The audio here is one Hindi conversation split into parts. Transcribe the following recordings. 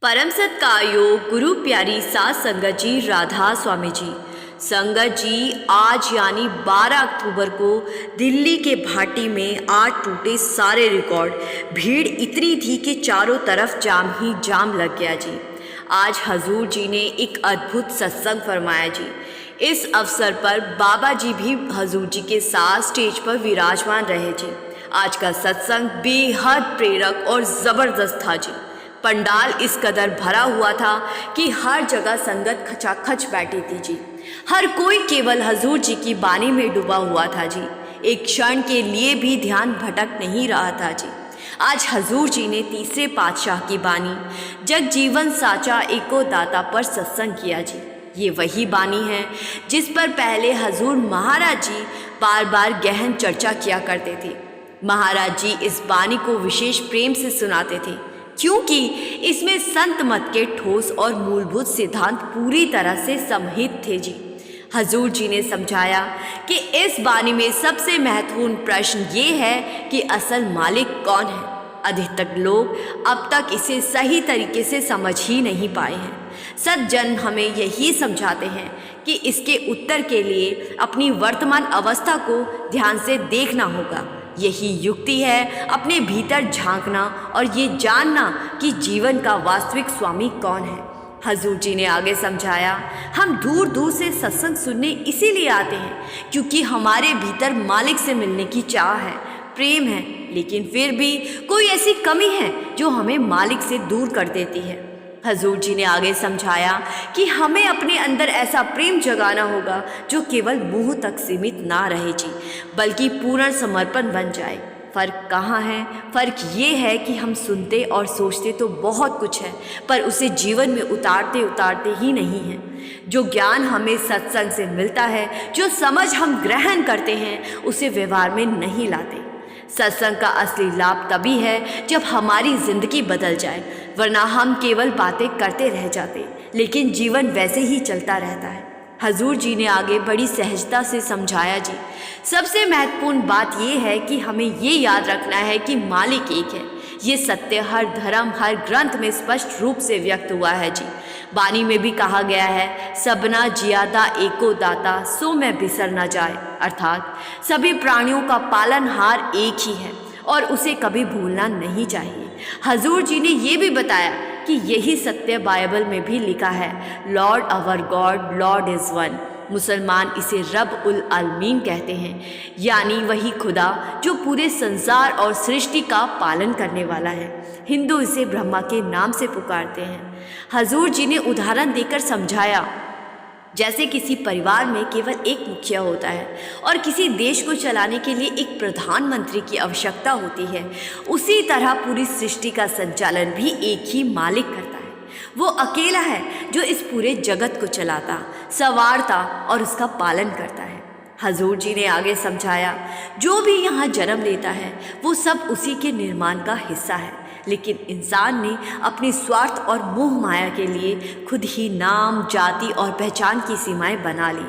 परम सत्कायोग गुरु प्यारी सात संगत जी राधा स्वामी जी। संगत जी, आज यानी 12 अक्टूबर को दिल्ली के भाटी में आज टूटे सारे रिकॉर्ड। भीड़ इतनी थी कि चारों तरफ जाम ही जाम लग गया जी। आज हजूर जी ने एक अद्भुत सत्संग फरमाया जी। इस अवसर पर बाबा जी भी हजूर जी के साथ स्टेज पर विराजमान रहे जी। आज का सत्संग बेहद प्रेरक और ज़बरदस्त था जी। पंडाल इस कदर भरा हुआ था कि हर जगह संगत खचाखच बैठी थी जी। हर कोई केवल हजूर जी की बानी में डूबा हुआ था जी। एक क्षण के लिए भी ध्यान भटक नहीं रहा था जी। आज हजूर जी ने तीसरे पातशाह की बानी जगजीवन साचा एको दाता पर सत्संग किया जी। ये वही बानी है जिस पर पहले हजूर महाराज जी बार बार गहन चर्चा किया करते थे। महाराज जी इस बानी को विशेष प्रेम से सुनाते थे क्योंकि इसमें संत मत के ठोस और मूलभूत सिद्धांत पूरी तरह से समाहित थे जी। हजूर जी ने समझाया कि इस बानी में सबसे महत्वपूर्ण प्रश्न ये है कि असल मालिक कौन है। अधिकतर लोग अब तक इसे सही तरीके से समझ ही नहीं पाए हैं। सज्जन हमें यही समझाते हैं कि इसके उत्तर के लिए अपनी वर्तमान अवस्था को ध्यान से देखना होगा। यही युक्ति है अपने भीतर झांकना और ये जानना कि जीवन का वास्तविक स्वामी कौन है। हजूर जी ने आगे समझाया, हम दूर दूर से सत्संग सुनने इसीलिए आते हैं क्योंकि हमारे भीतर मालिक से मिलने की चाह है, प्रेम है, लेकिन फिर भी कोई ऐसी कमी है जो हमें मालिक से दूर कर देती है। हजूर जी ने आगे समझाया कि हमें अपने अंदर ऐसा प्रेम जगाना होगा जो केवल मुंह तक सीमित ना रहे जी, बल्कि पूर्ण समर्पण बन जाए। फ़र्क कहाँ है? फ़र्क ये है कि हम सुनते और सोचते तो बहुत कुछ है, पर उसे जीवन में उतारते उतारते ही नहीं हैं। जो ज्ञान हमें सत्संग से मिलता है, जो समझ हम ग्रहण करते हैं, उसे व्यवहार में नहीं लाते। सत्संग का असली लाभ तभी है जब हमारी ज़िंदगी बदल जाए, वरना हम केवल बातें करते रह जाते, लेकिन जीवन वैसे ही चलता रहता है। हजूर जी ने आगे बड़ी सहजता से समझाया जी। सबसे महत्वपूर्ण बात यह है कि हमें ये याद रखना है कि मालिक एक है। ये सत्य हर धर्म, हर ग्रंथ में स्पष्ट रूप से व्यक्त हुआ है जी। बानी में भी कहा गया है, सबना जियादा एको दाता सो मैं बिसर न जाए, अर्थात सभी प्राणियों का पालनहार एक ही है और उसे कभी भूलना नहीं चाहिए। हजूर जी ने ये भी बताया कि यही सत्य बाइबल में भी लिखा है, Lord our God Lord is one. मुसलमान इसे रब उल आलमीन कहते हैं, यानी वही खुदा जो पूरे संसार और सृष्टि का पालन करने वाला है। हिंदू इसे ब्रह्मा के नाम से पुकारते हैं। हजूर जी ने उदाहरण देकर समझाया, जैसे किसी परिवार में केवल एक मुखिया होता है और किसी देश को चलाने के लिए एक प्रधानमंत्री की आवश्यकता होती है, उसी तरह पूरी सृष्टि का संचालन भी एक ही मालिक करता है। वो अकेला है जो इस पूरे जगत को चलाता, संवारता और उसका पालन करता है। हजूर जी ने आगे समझाया, जो भी यहाँ जन्म लेता है वो सब उसी के निर्माण का हिस्सा है, लेकिन इंसान ने अपने स्वार्थ और मोह माया के लिए खुद ही नाम, जाति और पहचान की सीमाएं बना ली।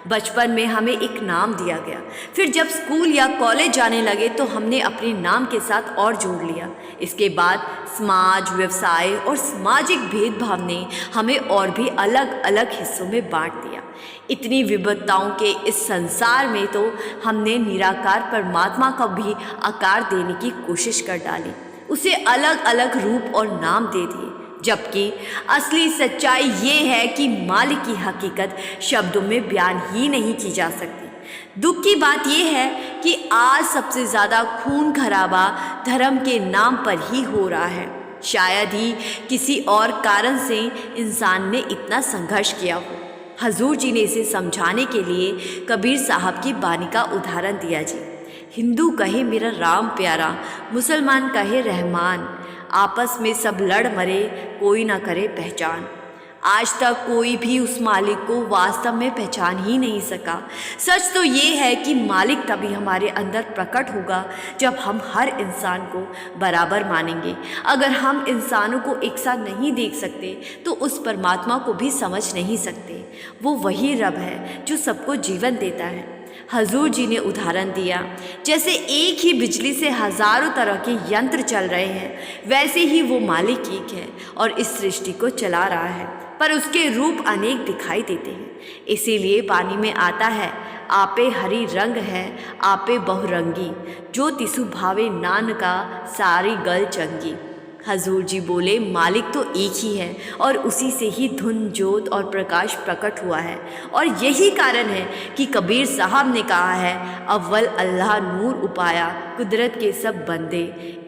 बचपन में हमें एक नाम दिया गया, फिर जब स्कूल या कॉलेज जाने लगे तो हमने अपने नाम के साथ और जोड़ लिया। इसके बाद समाज, व्यवसाय और सामाजिक भेदभाव ने हमें और भी अलग अलग हिस्सों में बांट दिया। इतनी विविधताओं के इस संसार में तो हमने निराकार परमात्मा का भी आकार देने की कोशिश कर डाली, उसे अलग अलग रूप और नाम दे दिए, जबकि असली सच्चाई ये है कि मालिक की हकीकत शब्दों में बयान ही नहीं की जा सकती। दुख की बात यह है कि आज सबसे ज़्यादा खून खराबा धर्म के नाम पर ही हो रहा है। शायद ही किसी और कारण से इंसान ने इतना संघर्ष किया हो। हजूर जी ने इसे समझाने के लिए कबीर साहब की बानी का उदाहरण दिया जी। हिंदू कहे मेरा राम प्यारा, मुसलमान कहे रहमान, आपस में सब लड़ मरे, कोई ना करे पहचान। आज तक कोई भी उस मालिक को वास्तव में पहचान ही नहीं सका। सच तो ये है कि मालिक तभी हमारे अंदर प्रकट होगा जब हम हर इंसान को बराबर मानेंगे। अगर हम इंसानों को एक साथ नहीं देख सकते तो उस परमात्मा को भी समझ नहीं सकते। वो वही रब है जो सबको जीवन देता है। हजूर जी ने उदाहरण दिया, जैसे एक ही बिजली से हज़ारों तरह के यंत्र चल रहे हैं, वैसे ही वो मालिक एक है और इस सृष्टि को चला रहा है, पर उसके रूप अनेक दिखाई देते हैं। इसीलिए पानी में आता है, आपे हरी रंग है आपे बहुरंगी, जो तिसु भावे नान का सारी गल चंगी। हजूर जी बोले, मालिक तो एक ही है और उसी से ही धुन, जोत और प्रकाश प्रकट हुआ है। और यही कारण है कि कबीर साहब ने कहा है, अव्वल अल्लाह नूर उपाया, कुदरत के सब बंदे,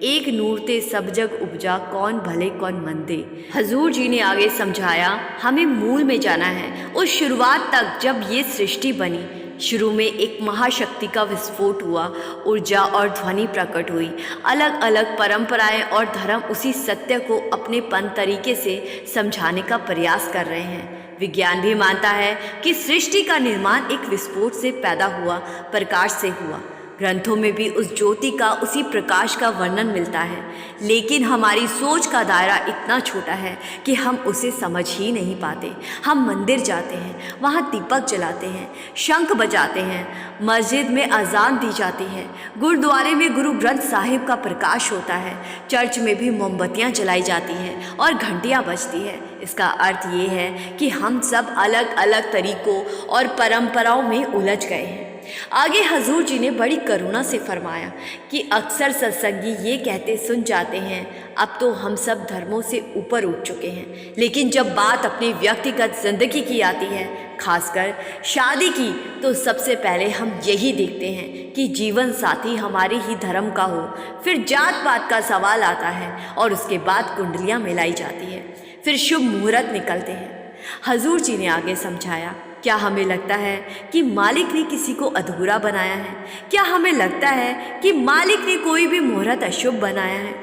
एक नूर ते सब जग उपजा, कौन भले कौन मंदे। हजूर जी ने आगे समझाया, हमें मूल में जाना है, उस शुरुआत तक जब ये सृष्टि बनी। शुरू में एक महाशक्ति का विस्फोट हुआ, ऊर्जा और ध्वनि प्रकट हुई। अलग अलग परंपराएं और धर्म उसी सत्य को अपने पन तरीके से समझाने का प्रयास कर रहे हैं। विज्ञान भी मानता है कि सृष्टि का निर्माण एक विस्फोट से पैदा हुआ, प्रकाश से हुआ। ग्रंथों में भी उस ज्योति का, उसी प्रकाश का वर्णन मिलता है, लेकिन हमारी सोच का दायरा इतना छोटा है कि हम उसे समझ ही नहीं पाते। हम मंदिर जाते हैं, वहाँ दीपक जलाते हैं, शंख बजाते हैं, मस्जिद में अजान दी जाती है, गुरुद्वारे में गुरु ग्रंथ साहिब का प्रकाश होता है, चर्च में भी मोमबत्तियाँ जलाई जाती हैं और घंटियाँ बजती है। इसका अर्थ ये है कि हम सब अलग अलग तरीकों और परंपराओं में उलझ गए हैं। आगे हजूर जी ने बड़ी करुणा से फरमाया कि अक्सर सत्संगी ये कहते सुन जाते हैं, अब तो हम सब धर्मों से ऊपर उठ चुके हैं, लेकिन जब बात अपनी व्यक्तिगत जिंदगी की आती है, खासकर शादी की, तो सबसे पहले हम यही देखते हैं कि जीवन साथी हमारे ही धर्म का हो। फिर जात पात का सवाल आता है और उसके बाद कुंडलियाँ मिलाई जाती है, फिर शुभ मुहूर्त निकलते हैं। हजूर जी ने आगे समझाया, क्या हमें लगता है कि मालिक ने किसी को अधूरा बनाया है? क्या हमें लगता है कि मालिक ने कोई भी मुहूर्त अशुभ बनाया है?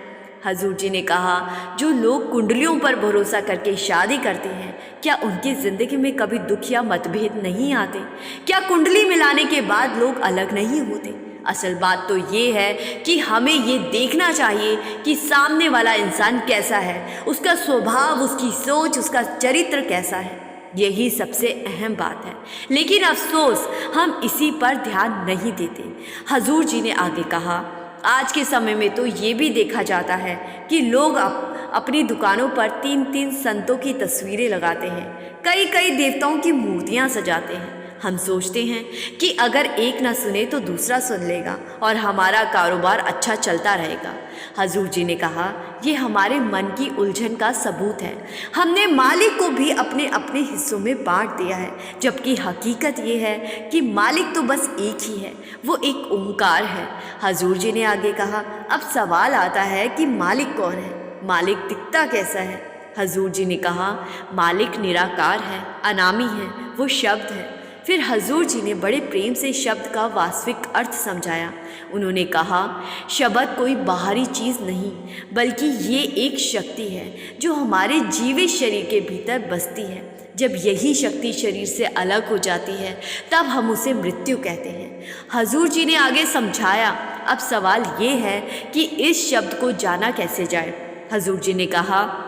हजूर जी ने कहा, जो लोग कुंडलियों पर भरोसा करके शादी करते हैं, क्या उनकी ज़िंदगी में कभी दुख या मतभेद नहीं आते? क्या कुंडली मिलाने के बाद लोग अलग नहीं होते? असल बात तो ये है कि हमें ये देखना चाहिए कि सामने वाला इंसान कैसा है, उसका स्वभाव, उसकी सोच, उसका चरित्र कैसा है। यही सबसे अहम बात है, लेकिन अफसोस हम इसी पर ध्यान नहीं देते। हजूर जी ने आगे कहा, आज के समय में तो ये भी देखा जाता है कि लोग अपनी दुकानों पर 3-3 संतों की तस्वीरें लगाते हैं, कई कई देवताओं की मूर्तियाँ सजाते हैं। हम सोचते हैं कि अगर एक ना सुने तो दूसरा सुन लेगा और हमारा कारोबार अच्छा चलता रहेगा। हजूर जी ने कहा, ये हमारे मन की उलझन का सबूत है। हमने मालिक को भी अपने अपने हिस्सों में बांट दिया है, जबकि हकीकत ये है कि मालिक तो बस एक ही है, वो एक ओंकार है। हजूर जी ने आगे कहा, अब सवाल आता है कि मालिक कौन है, मालिक दिखता कैसा है? हजूर जी ने कहा, मालिक निराकार है, अनामी है, वो शब्द है। फिर हजूर जी ने बड़े प्रेम से शब्द का वास्तविक अर्थ समझाया। उन्होंने कहा, शब्द कोई बाहरी चीज़ नहीं, बल्कि ये एक शक्ति है जो हमारे जीवित शरीर के भीतर बसती है। जब यही शक्ति शरीर से अलग हो जाती है, तब हम उसे मृत्यु कहते हैं। हजूर जी ने आगे समझाया, अब सवाल ये है कि इस शब्द को जाना कैसे जाए। हजूर जी ने कहा,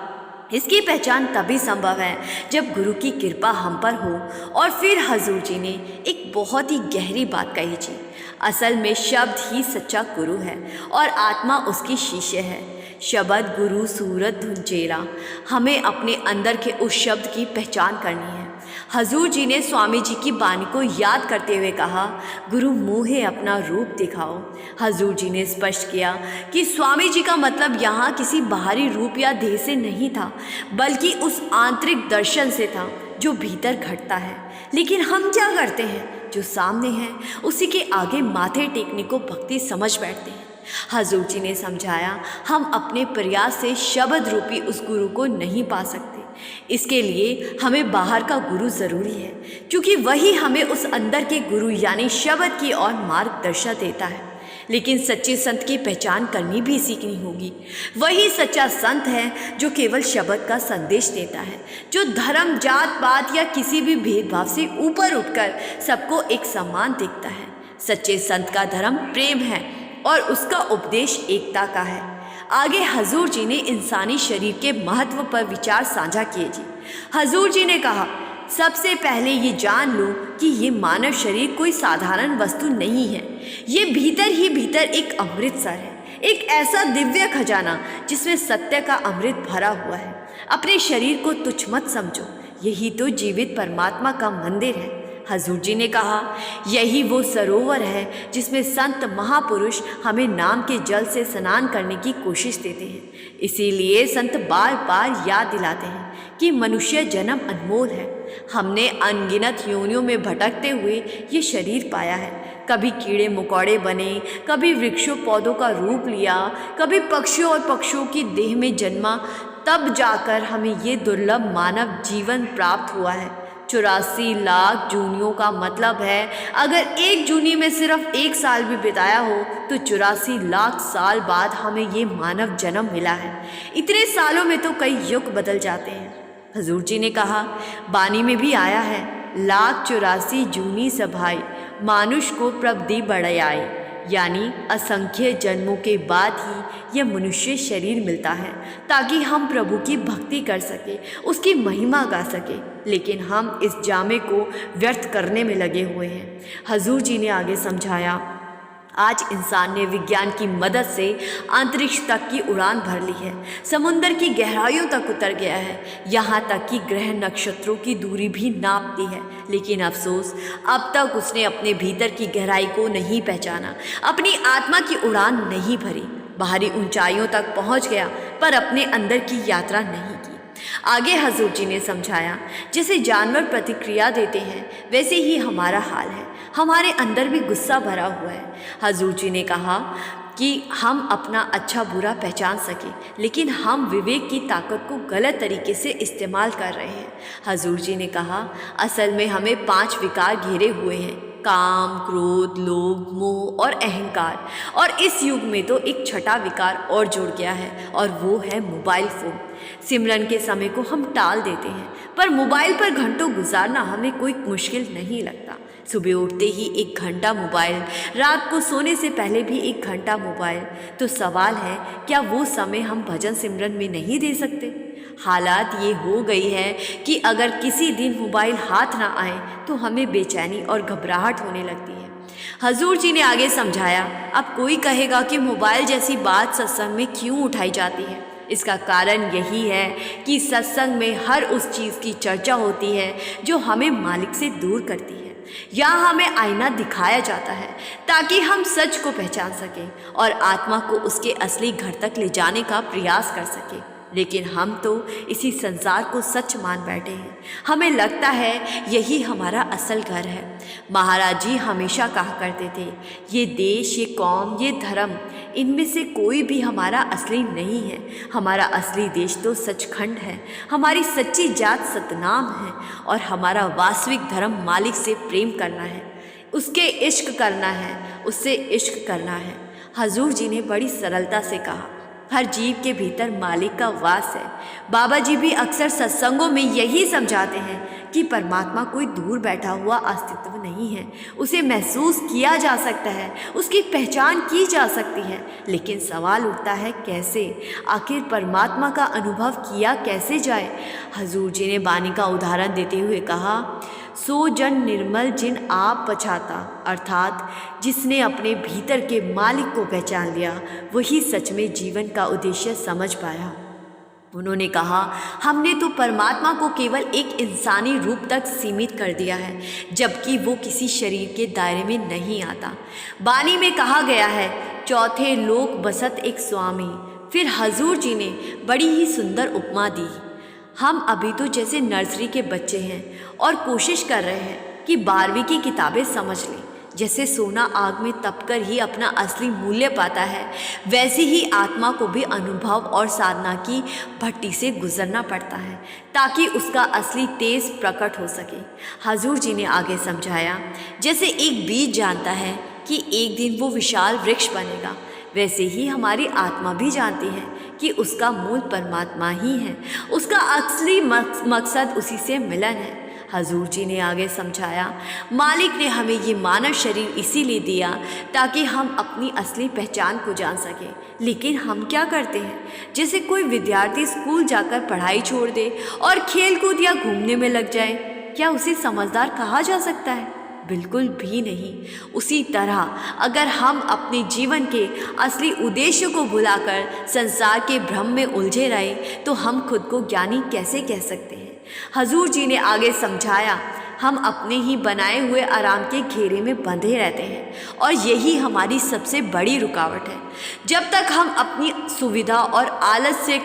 इसकी पहचान तभी संभव है जब गुरु की कृपा हम पर हो। और फिर हजूर जी ने एक बहुत ही गहरी बात कही जी, असल में शब्द ही सच्चा गुरु है और आत्मा उसकी शिष्य है। शब्द गुरु सूरत धुन चेरा, हमें अपने अंदर के उस शब्द की पहचान करनी है। हजूर जी ने स्वामी जी की बानी को याद करते हुए कहा, गुरु मोहे अपना रूप दिखाओ। हजूर जी ने स्पष्ट किया कि स्वामी जी का मतलब यहाँ किसी बाहरी रूप या देह से नहीं था, बल्कि उस आंतरिक दर्शन से था जो भीतर घटता है। लेकिन हम क्या करते हैं, जो सामने है उसी के आगे माथे टेकने को भक्ति समझ बैठते हैं। हजूर जी ने समझाया, हम अपने प्रयास से शब्द रूपी उस गुरु को नहीं पा सकते। इसके लिए हमें बाहर का गुरु ज़रूरी है, क्योंकि वही हमें उस अंदर के गुरु यानी शब्द की ओर मार्गदर्शन देता है। लेकिन सच्चे संत की पहचान करनी भी सीखनी होगी। वही सच्चा संत है जो केवल शब्द का संदेश देता है, जो धर्म, जात पात या किसी भी भेदभाव से ऊपर उठकर सबको एक समान देखता है। सच्चे संत का धर्म प्रेम है और उसका उपदेश एकता का है। आगे हजूर जी ने इंसानी शरीर के महत्व पर विचार साझा किए जी। हजूर जी ने कहा, सबसे पहले ये जान लो कि ये मानव शरीर कोई साधारण वस्तु नहीं है। ये भीतर ही भीतर एक अमृतसर है, एक ऐसा दिव्य खजाना जिसमें सत्य का अमृत भरा हुआ है। अपने शरीर को तुच्छ मत समझो, यही तो जीवित परमात्मा का मंदिर है। हजूर जी ने कहा, यही वो सरोवर है जिसमें संत महापुरुष हमें नाम के जल से स्नान करने की कोशिश देते हैं। इसीलिए संत बार बार याद दिलाते हैं कि मनुष्य जन्म अनमोल है। हमने अनगिनत योनियों में भटकते हुए ये शरीर पाया है। कभी कीड़े मकोड़े बने, कभी वृक्षों पौधों का रूप लिया, कभी पक्षियों और पक्षियों की देह में जन्मा, तब जाकर हमें ये दुर्लभ मानव जीवन प्राप्त हुआ है। 84 लाख जूनियों का मतलब है, अगर एक जूनी में सिर्फ 1 साल भी बिताया हो तो 84 लाख साल बाद हमें ये मानव जन्म मिला है। इतने सालों में तो कई युग बदल जाते हैं। हजूर जी ने कहा, बानी में भी आया है, 1,84 जूनी सभाई मानुष को प्रबदी बढ़ाए, यानी असंख्य जन्मों के बाद ही यह मनुष्य शरीर मिलता है ताकि हम प्रभु की भक्ति कर सके, उसकी महिमा गा सके। लेकिन हम इस जामे को व्यर्थ करने में लगे हुए हैं। हजूर जी ने आगे समझाया, आज इंसान ने विज्ञान की मदद से अंतरिक्ष तक की उड़ान भर ली है, समुंदर की गहराइयों तक उतर गया है, यहाँ तक कि ग्रह नक्षत्रों की दूरी भी नाप दी है। लेकिन अफसोस, अब तक उसने अपने भीतर की गहराई को नहीं पहचाना, अपनी आत्मा की उड़ान नहीं भरी। बाहरी ऊंचाइयों तक पहुँच गया पर अपने अंदर की यात्रा नहीं की। आगे हजूर जी ने समझाया, जैसे जानवर प्रतिक्रिया देते हैं वैसे ही हमारा हाल है, हमारे अंदर भी गुस्सा भरा हुआ है। हजूर जी ने कहा कि हम अपना अच्छा बुरा पहचान सकें, लेकिन हम विवेक की ताकत को गलत तरीके से इस्तेमाल कर रहे हैं। हजूर जी ने कहा, असल में हमें 5 विकार घेरे हुए हैं, काम, क्रोध, लोभ, मोह और अहंकार। और इस युग में तो एक छठा विकार और जुड़ गया है और वो है मोबाइल फ़ोन। सिमरन के समय को हम टाल देते हैं, पर मोबाइल पर घंटों गुजारना हमें कोई मुश्किल नहीं लगता। सुबह उठते ही 1 घंटा मोबाइल, रात को सोने से पहले भी 1 घंटा मोबाइल। तो सवाल है, क्या वो समय हम भजन सिमरन में नहीं दे सकते? हालात ये हो गई है कि अगर किसी दिन मोबाइल हाथ ना आए तो हमें बेचैनी और घबराहट होने लगती है। हजूर जी ने आगे समझाया, अब कोई कहेगा कि मोबाइल जैसी बात सत्संग में क्यों उठाई जाती है। इसका कारण यही है कि सत्संग में हर उस चीज़ की चर्चा होती है जो हमें मालिक से दूर करती है। यहाँ हमें आईना दिखाया जाता है ताकि हम सच को पहचान सकें और आत्मा को उसके असली घर तक ले जाने का प्रयास कर सकें। लेकिन हम तो इसी संसार को सच मान बैठे हैं। हमें लगता है यही हमारा असल घर है। महाराज जी हमेशा कहा करते थे, ये देश, ये कौम, ये धर्म, इनमें से कोई भी हमारा असली नहीं है। हमारा असली देश तो सचखंड है, हमारी सच्ची जात सतनाम है और हमारा वास्तविक धर्म मालिक से प्रेम करना है, उसके इश्क करना है, उससे इश्क करना है। हजूर जी ने बड़ी सरलता से कहा, हर जीव के भीतर मालिक का वास है। बाबा जी भी अक्सर सत्संगों में यही समझाते हैं कि परमात्मा कोई दूर बैठा हुआ अस्तित्व नहीं है, उसे महसूस किया जा सकता है, उसकी पहचान की जा सकती है। लेकिन सवाल उठता है, कैसे? आखिर परमात्मा का अनुभव किया कैसे जाए? हजूर जी ने बानी का उदाहरण देते हुए कहा, सो जन निर्मल जिन आप पछाता, अर्थात जिसने अपने भीतर के मालिक को पहचान लिया वही सच में जीवन का उद्देश्य समझ पाया। उन्होंने कहा, हमने तो परमात्मा को केवल एक इंसानी रूप तक सीमित कर दिया है, जबकि वो किसी शरीर के दायरे में नहीं आता। बानी में कहा गया है, चौथे लोक बसत एक स्वामी। फिर हजूर जी ने बड़ी ही सुंदर उपमा दी। हम अभी तो जैसे नर्सरी के बच्चे हैं और कोशिश कर रहे हैं कि 12वीं की किताबें समझ लें। जैसे सोना आग में तपकर ही अपना असली मूल्य पाता है, वैसे ही आत्मा को भी अनुभव और साधना की भट्टी से गुजरना पड़ता है ताकि उसका असली तेज प्रकट हो सके। हजूर जी ने आगे समझाया, जैसे एक बीज जानता है कि एक दिन वो विशाल वृक्ष बनेगा, वैसे ही हमारी आत्मा भी जानती है कि उसका मूल परमात्मा ही है, उसका असली मकसद उसी से मिलन है। हजूर जी ने आगे समझाया, मालिक ने हमें ये मानव शरीर इसीलिए दिया ताकि हम अपनी असली पहचान को जान सकें। लेकिन हम क्या करते हैं, जैसे कोई विद्यार्थी स्कूल जाकर पढ़ाई छोड़ दे और खेल कूद या घूमने में लग जाए। क्या उसे समझदार कहा जा सकता है? बिल्कुल भी नहीं। उसी तरह अगर हम अपने जीवन के असली उद्देश्य को भुलाकर संसार के भ्रम में उलझे रहे तो हम खुद को ज्ञानी कैसे कह सकते हैं? हजूर जी ने आगे समझाया, हम अपने ही बनाए हुए आराम के घेरे में बंधे रहते हैं और यही हमारी सबसे बड़ी रुकावट है। जब तक हम अपनी सुविधा और आलस्य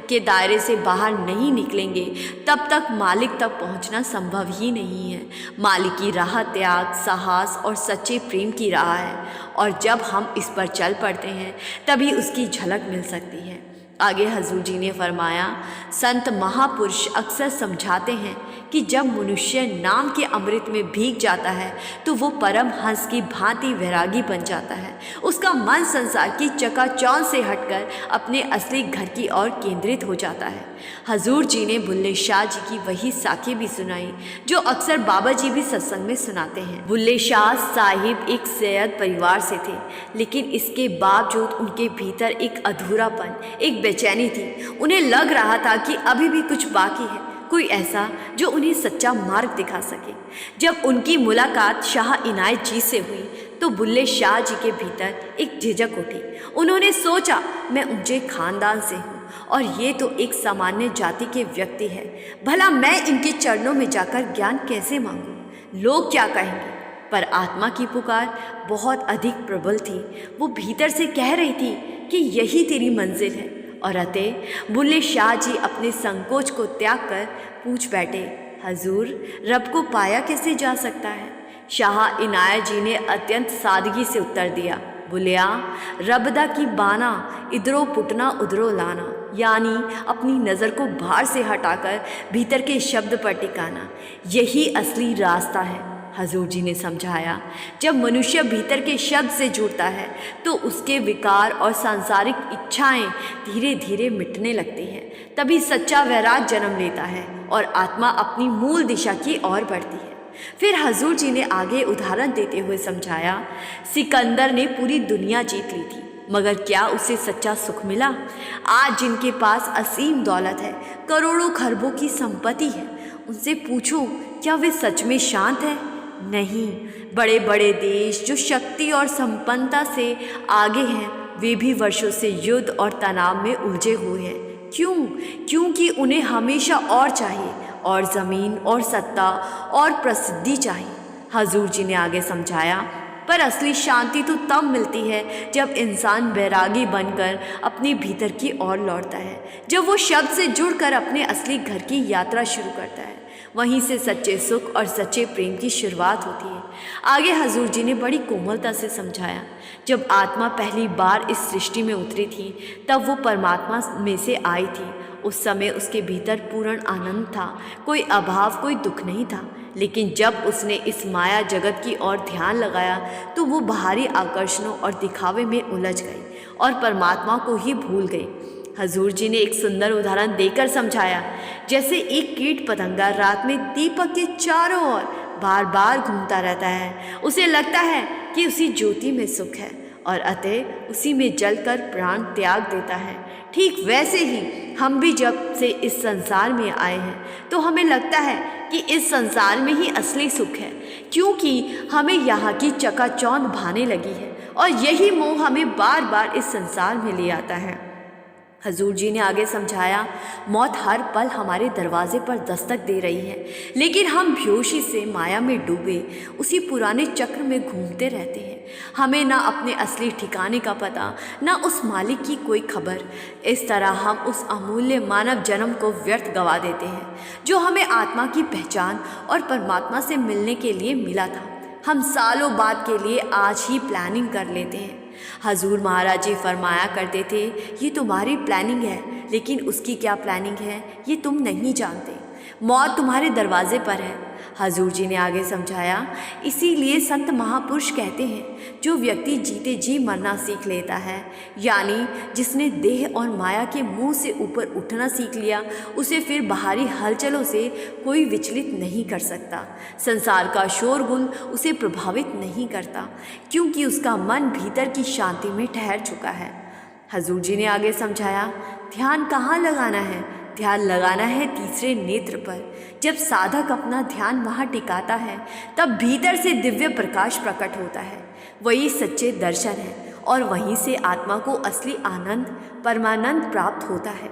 के दायरे से बाहर नहीं निकलेंगे तब तक मालिक तक पहुंचना संभव ही नहीं है। मालिक की राह त्याग, साहस और सच्चे प्रेम की राह है और जब हम इस पर चल पड़ते हैं तभी उसकी झलक मिल सकती है। आगे हजूर जी ने फरमाया, संत महापुरुष अक्सर समझाते हैं कि जब मनुष्य नाम के अमृत में भीग जाता है तो वो परम हंस की भांति वैरागी बन जाता है। उसका मन संसार की चकाचौंध से हटकर अपने असली घर की ओर केंद्रित हो जाता है। हजूर जी ने बुल्ले शाह जी की वही साखी भी सुनाई जो अक्सर बाबा जी भी सत्संग में सुनाते हैं। बुल्ले शाह साहिब एक सैयद परिवार से थे, लेकिन इसके बावजूद उनके भीतर एक अधूरापन, एक बेचैनी थी। उन्हें लग रहा था कि अभी भी कुछ बाकी है, कोई ऐसा जो उन्हें सच्चा मार्ग दिखा सके। जब उनकी मुलाकात शाह इनायत जी से हुई तो बुल्ले शाह जी के भीतर एक झिझक उठी। उन्होंने सोचा, मैं ऊंचे खानदान से हूँ और ये तो एक सामान्य जाति के व्यक्ति है, भला मैं इनके चरणों में जाकर ज्ञान कैसे मांगूं? लोग क्या कहेंगे? पर आत्मा की पुकार बहुत अधिक प्रबल थी। वो भीतर से कह रही थी कि यही तेरी मंजिल है। और अतः बुल्ले शाह जी अपने संकोच को त्याग कर पूछ बैठे, हजूर, रब को पाया कैसे जा सकता है? शाह इनायत जी ने अत्यंत सादगी से उत्तर दिया, बुलिया, रबदा की बाना इधरों पुटना उधरों लाना, यानी अपनी नज़र को बाहर से हटाकर भीतर के शब्द पर टिकाना, यही असली रास्ता है। हजूर जी ने समझाया, जब मनुष्य भीतर के शब्द से जुड़ता है तो उसके विकार और सांसारिक इच्छाएं धीरे धीरे मिटने लगती हैं। तभी सच्चा वैराग जन्म लेता है और आत्मा अपनी मूल दिशा की ओर बढ़ती है। फिर हजूर जी ने आगे उदाहरण देते हुए समझाया, सिकंदर ने पूरी दुनिया जीत ली थी, मगर क्या उसे सच्चा सुख मिला? आज जिनके पास असीम दौलत है, करोड़ों खरबों की संपत्ति है, उनसे पूछो क्या वे सच में शांत है? नहीं। बड़े बड़े देश जो शक्ति और संपन्नता से आगे हैं, वे भी वर्षों से युद्ध और तनाव में उलझे हुए हैं। क्यों? क्योंकि उन्हें हमेशा और चाहिए, और ज़मीन और सत्ता और प्रसिद्धि चाहिए। हजूर जी ने आगे समझाया, पर असली शांति तो तब मिलती है जब इंसान वैरागी बनकर अपने भीतर की ओर लौटता है, जब वो शब्द से जुड़कर अपने असली घर की यात्रा शुरू करता है। वहीं से सच्चे सुख और सच्चे प्रेम की शुरुआत होती है। आगे हजूर जी ने बड़ी कोमलता से समझाया, जब आत्मा पहली बार इस सृष्टि में उतरी थी तब वो परमात्मा में से आई थी। उस समय उसके भीतर पूर्ण आनंद था, कोई अभाव, कोई दुख नहीं था। लेकिन जब उसने इस माया जगत की ओर ध्यान लगाया तो वो बाहरी आकर्षणों और दिखावे में उलझ गई और परमात्मा को ही भूल गई। हजूर जी ने एक सुंदर उदाहरण देकर समझाया, जैसे एक कीट पतंगा रात में दीपक के चारों ओर बार बार घूमता रहता है। उसे लगता है कि उसी ज्योति में सुख है और अतः उसी में जलकर प्राण त्याग देता है। ठीक वैसे ही हम भी जब से इस संसार में आए हैं तो हमें लगता है कि इस संसार में ही असली सुख है, क्योंकि हमें यहाँ की चकाचौंध भाने लगी है और यही मोह हमें बार बार इस संसार में ले आता है। हजूर जी ने आगे समझाया, मौत हर पल हमारे दरवाजे पर दस्तक दे रही है, लेकिन हम बेहोशी से माया में डूबे उसी पुराने चक्र में घूमते रहते हैं। हमें ना अपने असली ठिकाने का पता, ना उस मालिक की कोई खबर। इस तरह हम उस अमूल्य मानव जन्म को व्यर्थ गवा देते हैं जो हमें आत्मा की पहचान और परमात्मा से मिलने के लिए मिला था। हम सालों बाद के लिए आज ही प्लानिंग कर लेते हैं। हजूर महाराज जी फरमाया करते थे, ये तुम्हारी प्लानिंग है, लेकिन उसकी क्या प्लानिंग है ये तुम नहीं जानते। मौत तुम्हारे दरवाजे पर है। हजूर जी ने आगे समझाया, इसीलिए संत महापुरुष कहते हैं, जो व्यक्ति जीते जी मरना सीख लेता है, यानी जिसने देह और माया के मुंह से ऊपर उठना सीख लिया, उसे फिर बाहरी हलचलों से कोई विचलित नहीं कर सकता। संसार का शोरगुल उसे प्रभावित नहीं करता, क्योंकि उसका मन भीतर की शांति में ठहर चुका है। हजूर जी ने आगे समझाया, ध्यान कहाँ लगाना है? ध्यान लगाना है तीसरे नेत्र पर। जब साधक अपना ध्यान वहाँ टिकाता है तब भीतर से दिव्य प्रकाश प्रकट होता है। वही सच्चे दर्शन है और वहीं से आत्मा को असली आनंद, परमानंद प्राप्त होता है।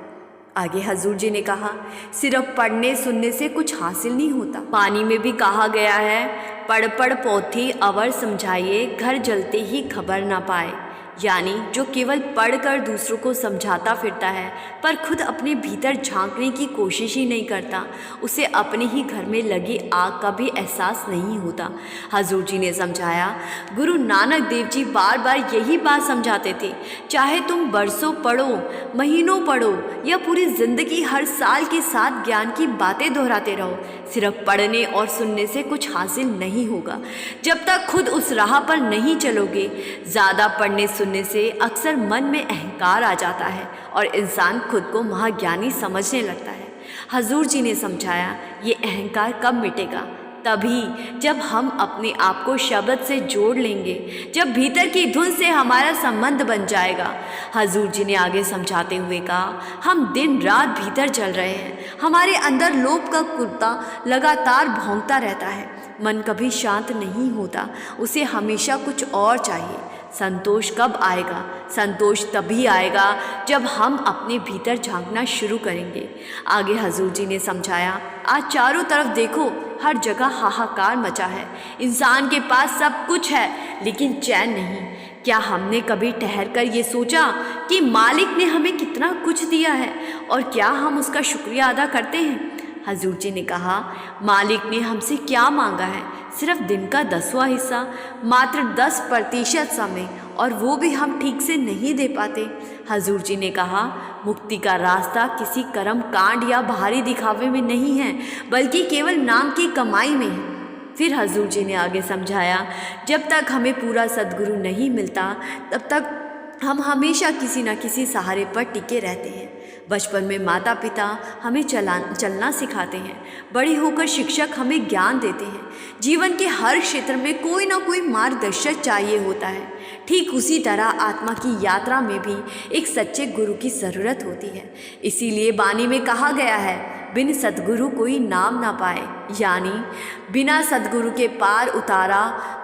आगे हजूर जी ने कहा, सिर्फ पढ़ने सुनने से कुछ हासिल नहीं होता। पानी में भी कहा गया है, पढ़ पढ़ पोथी अवर समझाइए, घर जलते ही खबर ना पाए। यानी जो केवल पढ़कर दूसरों को समझाता फिरता है पर खुद अपने भीतर झांकने की कोशिश ही नहीं करता, उसे अपने ही घर में लगी आग का भी एहसास नहीं होता। हजूर जी ने समझाया, गुरु नानक देव जी बार बार यही बात समझाते थे, चाहे तुम बरसों पढ़ो, महीनों पढ़ो या पूरी ज़िंदगी हर साल के साथ ज्ञान की बातें दोहराते रहो, सिर्फ पढ़ने और सुनने से कुछ हासिल नहीं होगा। जब तक खुद उस राह पर नहीं चलोगे। ज़्यादा पढ़ने सुनने से अक्सर मन में अहंकार आ जाता है और इंसान खुद को महाज्ञानी समझने लगता है। हजूर जी ने समझाया, ये अहंकार कब मिटेगा? तभी जब हम अपने आप को शब्द से जोड़ लेंगे, जब भीतर की धुन से हमारा संबंध बन जाएगा। हजूर जी ने आगे समझाते हुए कहा, हम दिन रात भीतर चल रहे हैं, हमारे अंदर लोभ का कुत्ता लगातार भौंकता रहता है, मन कभी शांत नहीं होता, उसे हमेशा कुछ और चाहिए। संतोष कब आएगा? संतोष तभी आएगा जब हम अपने भीतर झांकना शुरू करेंगे। आगे हजूर जी ने समझाया, आज चारों तरफ देखो, हर जगह हाहाकार मचा है। इंसान के पास सब कुछ है लेकिन चैन नहीं। क्या हमने कभी ठहर कर ये सोचा कि मालिक ने हमें कितना कुछ दिया है और क्या हम उसका शुक्रिया अदा करते हैं? हजूर जी ने कहा, मालिक ने हमसे क्या मांगा है? सिर्फ दिन का 10वां हिस्सा, मात्र 10% समय, और वो भी हम ठीक से नहीं दे पाते। हजूर जी ने कहा, मुक्ति का रास्ता किसी कर्म कांड या बाहरी दिखावे में नहीं है, बल्कि केवल नाम की कमाई में है। फिर हजूर जी ने आगे समझाया, जब तक हमें पूरा सद्गुरु नहीं मिलता तब तक हम हमेशा किसी न किसी सहारे पर टिके रहते हैं। बचपन में माता पिता हमें चलना सिखाते हैं, बड़े होकर शिक्षक हमें ज्ञान देते हैं। जीवन के हर क्षेत्र में कोई ना कोई मार्गदर्शक चाहिए होता है। ठीक उसी तरह आत्मा की यात्रा में भी एक सच्चे गुरु की ज़रूरत होती है। इसीलिए वाणी में कहा गया है, बिन सद्गुरु कोई नाम ना पाए, यानी बिना सद्गुरु के पार उतारा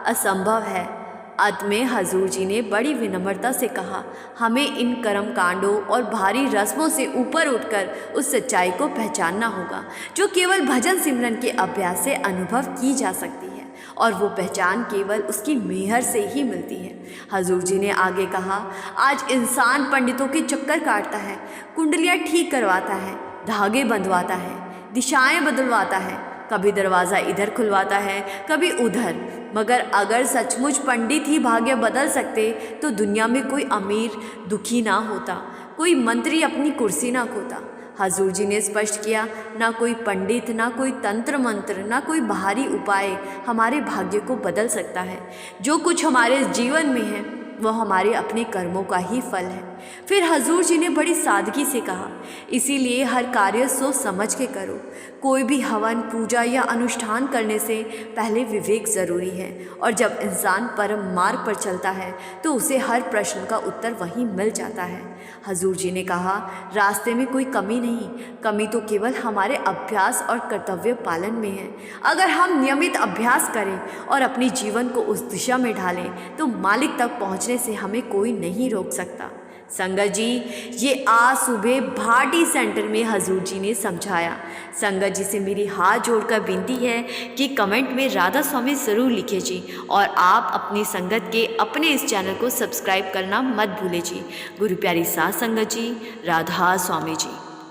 असंभव है। अंत में हजूर जी ने बड़ी विनम्रता से कहा, हमें इन कर्म कांडों और भारी रस्मों से ऊपर उठकर उस सच्चाई को पहचानना होगा जो केवल भजन सिमरन के अभ्यास से अनुभव की जा सकती है, और वो पहचान केवल उसकी मेहर से ही मिलती है। हजूर जी ने आगे कहा, आज इंसान पंडितों के चक्कर काटता है, कुंडलियाँ ठीक करवाता है, धागे बंधवाता है, दिशाएं बदलवाता है, कभी दरवाज़ा इधर खुलवाता है कभी उधर, मगर अगर सचमुच पंडित ही भाग्य बदल सकते तो दुनिया में कोई अमीर दुखी ना होता, कोई मंत्री अपनी कुर्सी ना खोता। हजूर जी ने स्पष्ट किया, ना कोई पंडित, ना कोई तंत्र मंत्र, ना कोई बाहरी उपाय हमारे भाग्य को बदल सकता है। जो कुछ हमारे जीवन में है वो हमारे अपने कर्मों का ही फल है। फिर हजूर जी ने बड़ी सादगी से कहा, इसीलिए हर कार्य सोच समझ के करो। कोई भी हवन, पूजा या अनुष्ठान करने से पहले विवेक ज़रूरी है, और जब इंसान परम मार्ग पर चलता है तो उसे हर प्रश्न का उत्तर वहीं मिल जाता है। हजूर जी ने कहा, रास्ते में कोई कमी नहीं, कमी तो केवल हमारे अभ्यास और कर्तव्य पालन में है। अगर हम नियमित अभ्यास करें और अपने जीवन को उस दिशा में ढालें तो मालिक तक पहुंचने से हमें कोई नहीं रोक सकता। संगत जी, ये आज सुबह भाटी सेंटर में हजूर जी ने समझाया। संगत जी से मेरी हाथ जोड़कर विनती है कि कमेंट में राधा स्वामी ज़रूर लिखे जी, और आप अपनी संगत के अपने इस चैनल को सब्सक्राइब करना मत भूलें जी। गुरु प्यारी साध संगत जी, राधा स्वामी जी।